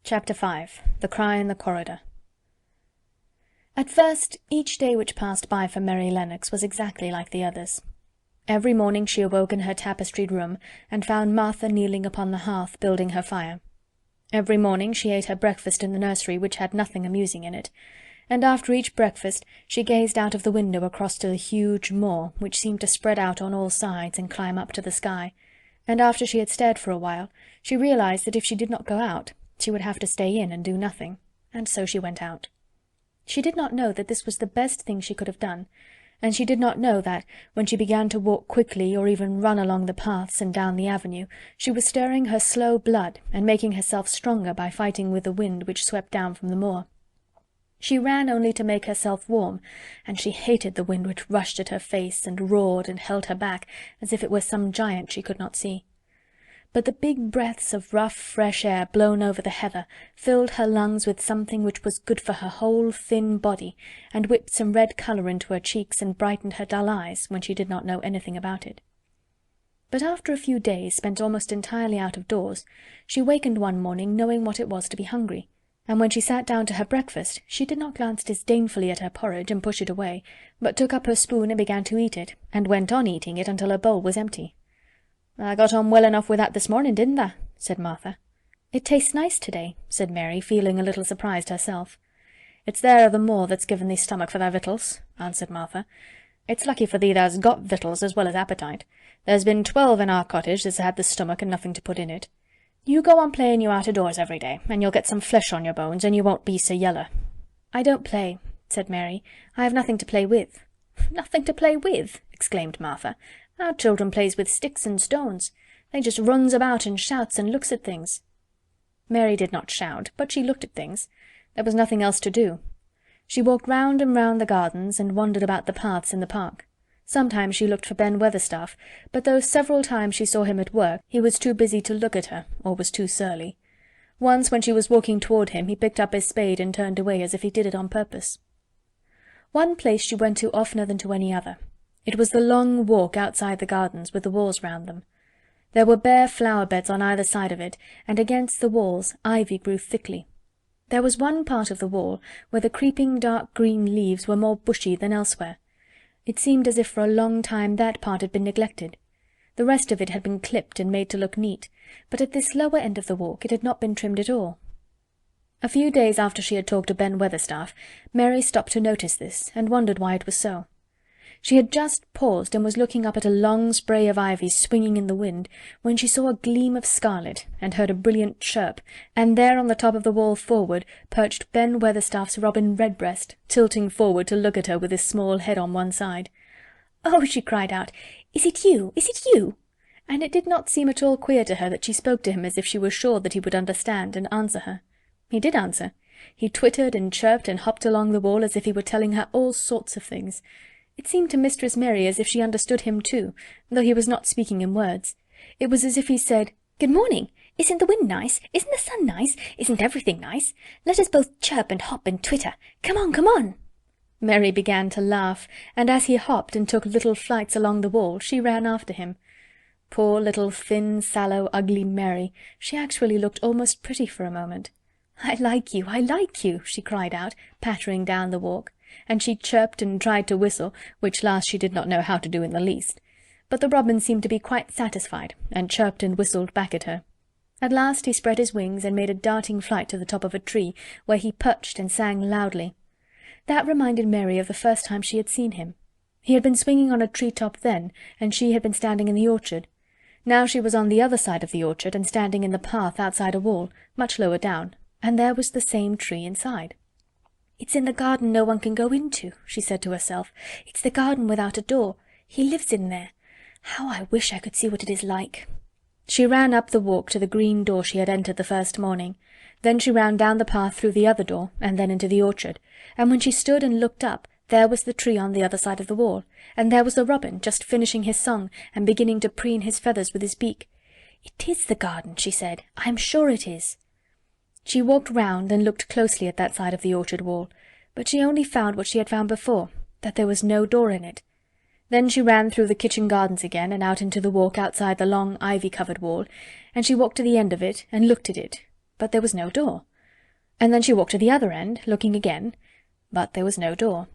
Chapter 5. The Cry in the Corridor. At first, each day which passed by for Mary Lennox was exactly like the others. Every morning she awoke in her tapestried room, and found Martha kneeling upon the hearth building her fire. Every morning she ate her breakfast in the nursery, which had nothing amusing in it, and after each breakfast she gazed out of the window across to the huge moor, which seemed to spread out on all sides and climb up to the sky, and after she had stared for a while, she realized that if she did not go out, she would have to stay in and do nothing, and so she went out. She did not know that this was the best thing she could have done, and she did not know that, when she began to walk quickly or even run along the paths and down the avenue, she was stirring her slow blood and making herself stronger by fighting with the wind which swept down from the moor. She ran only to make herself warm, and she hated the wind which rushed at her face and roared and held her back as if it were some giant she could not see. But the big breaths of rough, fresh air blown over the heather filled her lungs with something which was good for her whole thin body, and whipped some red colour into her cheeks and brightened her dull eyes when she did not know anything about it. But after a few days spent almost entirely out of doors, she wakened one morning knowing what it was to be hungry, and when she sat down to her breakfast she did not glance disdainfully at her porridge and push it away, but took up her spoon and began to eat it, and went on eating it until her bowl was empty. "I got on well enough with that this morning, didn't I?" said Martha. "It tastes nice to-day," said Mary, feeling a little surprised herself. "It's there o' the moor that's given thee stomach for thy victuals," answered Martha. "It's lucky for thee thou's got victuals as well as appetite. There's been 12 in our cottage that's had the stomach and nothing to put in it. You go on playing you out o' doors every day, and you'll get some flesh on your bones, and you won't be so yeller." "I don't play," said Mary. "I have nothing to play with." "Nothing to play with!" exclaimed Martha. "Our children plays with sticks and stones. They just runs about and shouts and looks at things." Mary did not shout, but she looked at things. There was nothing else to do. She walked round and round the gardens, and wandered about the paths in the park. Sometimes she looked for Ben Weatherstaff, but though several times she saw him at work, he was too busy to look at her, or was too surly. Once, when she was walking toward him, he picked up his spade and turned away as if he did it on purpose. One place she went to oftener than to any other. It was the long walk outside the gardens, with the walls round them. There were bare flower-beds on either side of it, and against the walls ivy grew thickly. There was one part of the wall where the creeping dark green leaves were more bushy than elsewhere. It seemed as if for a long time that part had been neglected. The rest of it had been clipped and made to look neat, but at this lower end of the walk it had not been trimmed at all. A few days after she had talked to Ben Weatherstaff, Mary stopped to notice this, and wondered why it was so. She had just paused and was looking up at a long spray of ivy swinging in the wind, when she saw a gleam of scarlet, and heard a brilliant chirp, and there on the top of the wall forward perched Ben Weatherstaff's robin Redbreast, tilting forward to look at her with his small head on one side. "Oh!" she cried out, "is it you? Is it you?" And it did not seem at all queer to her that she spoke to him as if she were sure that he would understand and answer her. He did answer. He twittered and chirped and hopped along the wall as if he were telling her all sorts of things. It seemed to Mistress Mary as if she understood him too, though he was not speaking in words. It was as if he said, "Good morning! Isn't the wind nice? Isn't the sun nice? Isn't everything nice? Let us both chirp and hop and twitter. Come on, come on!" Mary began to laugh, and as he hopped and took little flights along the wall, she ran after him. Poor little thin, sallow, ugly Mary! She actually looked almost pretty for a moment. "I like you, I like you!" she cried out, pattering down the walk. And she chirped and tried to whistle, which last she did not know how to do in the least. But the robin seemed to be quite satisfied, and chirped and whistled back at her. At last he spread his wings and made a darting flight to the top of a tree, where he perched and sang loudly. That reminded Mary of the first time she had seen him. He had been swinging on a tree-top then, and she had been standing in the orchard. Now she was on the other side of the orchard, and standing in the path outside a wall, much lower down, and there was the same tree inside. "It's in the garden no one can go into," she said to herself. "It's the garden without a door. He lives in there. How I wish I could see what it is like." She ran up the walk to the green door she had entered the first morning. Then she ran down the path through the other door, and then into the orchard, and when she stood and looked up, there was the tree on the other side of the wall, and there was the robin just finishing his song and beginning to preen his feathers with his beak. "It is the garden," she said. "I am sure it is." She walked round and looked closely at that side of the orchard wall, but she only found what she had found before, that there was no door in it. Then she ran through the kitchen gardens again, and out into the walk outside the long ivy-covered wall, and she walked to the end of it and looked at it, but there was no door. and then she walked to the other end, looking again, but there was no door.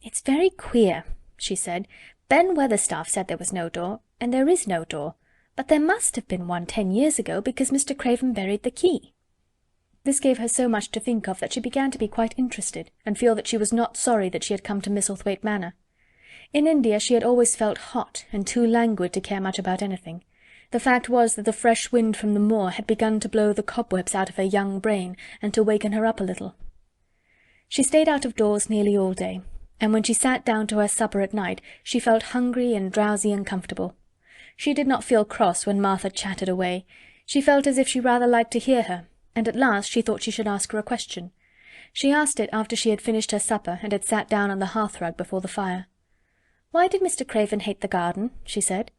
"It's very queer," she said. "Ben Weatherstaff said there was no door, and there is no door, but there must have been one 10 years ago, because Mr. Craven buried the key." This gave her so much to think of that she began to be quite interested, and feel that she was not sorry that she had come to Misselthwaite Manor. In India she had always felt hot and too languid to care much about anything. The fact was that the fresh wind from the moor had begun to blow the cobwebs out of her young brain, and to waken her up a little. She stayed out of doors nearly all day, and when she sat down to her supper at night she felt hungry and drowsy and comfortable. She did not feel cross when Martha chatted away. She felt as if she rather liked to hear her, and at last she thought she should ask her a question. She asked it after she had finished her supper and had sat down on the hearthrug before the fire. "Why did Mr. Craven hate the garden?" she said.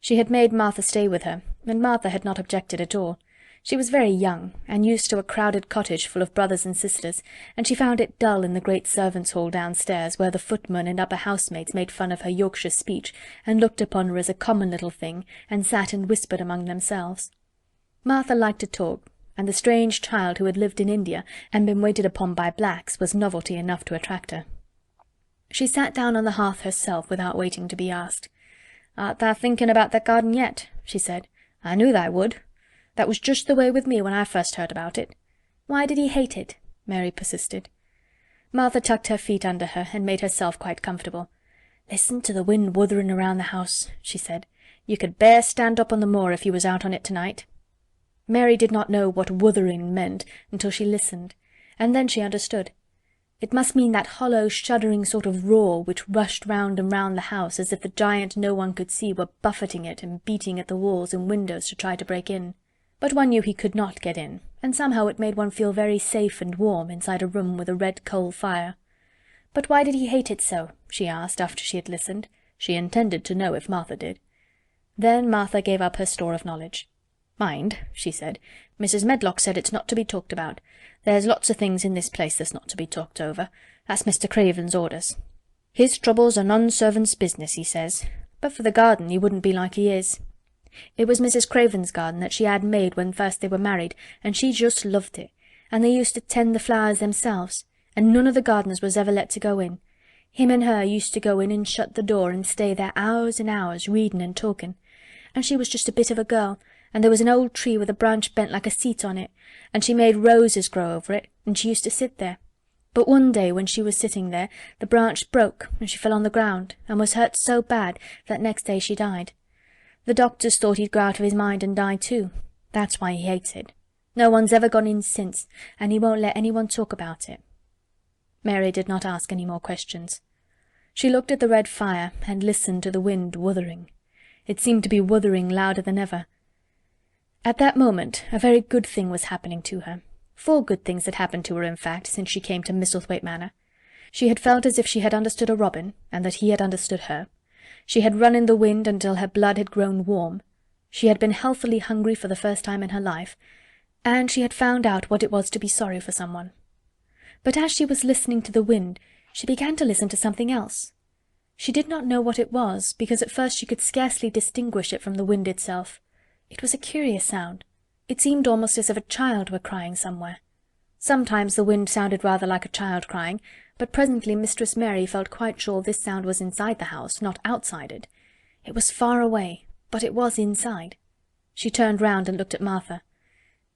She had made Martha stay with her, and Martha had not objected at all. She was very young, and used to a crowded cottage full of brothers and sisters, and she found it dull in the great servants' hall downstairs, where the footmen and upper housemaids made fun of her Yorkshire speech, and looked upon her as a common little thing, and sat and whispered among themselves. Martha liked to talk, and the strange child who had lived in India, and been waited upon by blacks, was novelty enough to attract her. She sat down on the hearth herself without waiting to be asked. "Art thou thinking about that garden yet?" she said. "I knew thou would. That was just the way with me when I first heard about it." "Why did he hate it?" Mary persisted. Martha tucked her feet under her and made herself quite comfortable. "Listen to the wind wuthering around the house," she said. "You could bear stand up on the moor if you was out on it tonight." Mary did not know what wuthering meant until she listened, and then she understood. It must mean that hollow, shuddering sort of roar which rushed round and round the house as if the giant no one could see were buffeting it and beating at the walls and windows to try to break in. But one knew he could not get in, and somehow it made one feel very safe and warm inside a room with a red coal fire. "But why did he hate it so?" she asked after she had listened. She intended to know if Martha did. Then Martha gave up her store of knowledge. "Mind," she said, "Mrs. Medlock said it's not to be talked about. There's lots of things in this place that's not to be talked over. That's Mr. Craven's orders. His troubles are none servant's business, he says. But for the garden he wouldn't be like he is. It was Mrs. Craven's garden that she had made when first they were married, and she just loved it, and they used to tend the flowers themselves, and none of the gardeners was ever let to go in. Him and her used to go in and shut the door and stay there hours and hours, reading and talking. And she was just a bit of a girl, and there was an old tree with a branch bent like a seat on it, and she made roses grow over it, and she used to sit there. But one day when she was sitting there, the branch broke, and she fell on the ground, and was hurt so bad that next day she died. The doctors thought he'd go out of his mind and die too. That's why he hates it. No one's ever gone in since, and he won't let anyone talk about it." Mary did not ask any more questions. She looked at the red fire and listened to the wind wuthering. It seemed to be wuthering louder than ever. At that moment a very good thing was happening to her. 4 good things had happened to her, in fact, since she came to Misselthwaite Manor. She had felt as if she had understood a robin, and that he had understood her. She had run in the wind until her blood had grown warm. She had been healthily hungry for the first time in her life, and she had found out what it was to be sorry for someone. But as she was listening to the wind, she began to listen to something else. She did not know what it was, because at first she could scarcely distinguish it from the wind itself. It was a curious sound. It seemed almost as if a child were crying somewhere. Sometimes the wind sounded rather like a child crying, but presently Mistress Mary felt quite sure this sound was inside the house, not outside it. It was far away, but it was inside. She turned round and looked at Martha.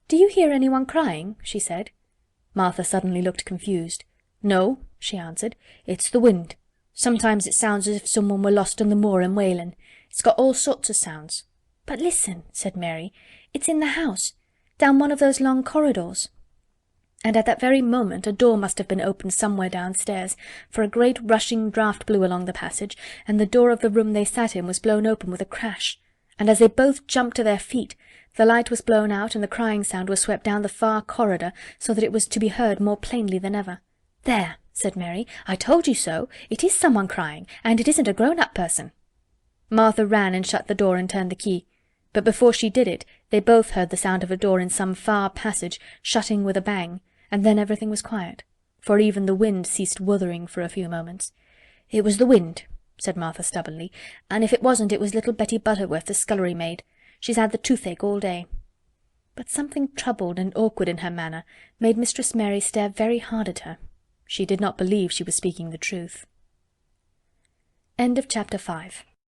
"Do you hear anyone crying?" she said. Martha suddenly looked confused. "No," she answered. "It's the wind. Sometimes it sounds as if someone were lost on the moor and wailing. It's got all sorts of sounds." "But listen," said Mary. "It's in the house, down one of those long corridors." And at that very moment a door must have been opened somewhere downstairs, for a great rushing draught blew along the passage, and the door of the room they sat in was blown open with a crash, and as they both jumped to their feet, the light was blown out and the crying sound was swept down the far corridor, so that it was to be heard more plainly than ever. "There," said Mary, "I told you so. It is someone crying, and it isn't a grown-up person." Martha ran and shut the door and turned the key. But before she did it, they both heard the sound of a door in some far passage shutting with a bang, and then everything was quiet, for even the wind ceased wuthering for a few moments. "It was the wind," said Martha stubbornly, "and if it wasn't, it was little Betty Butterworth, the scullery maid. She's had the toothache all day." but something troubled and awkward in her manner made Mistress Mary stare very hard at her. She did not believe she was speaking the truth. End of chapter 5.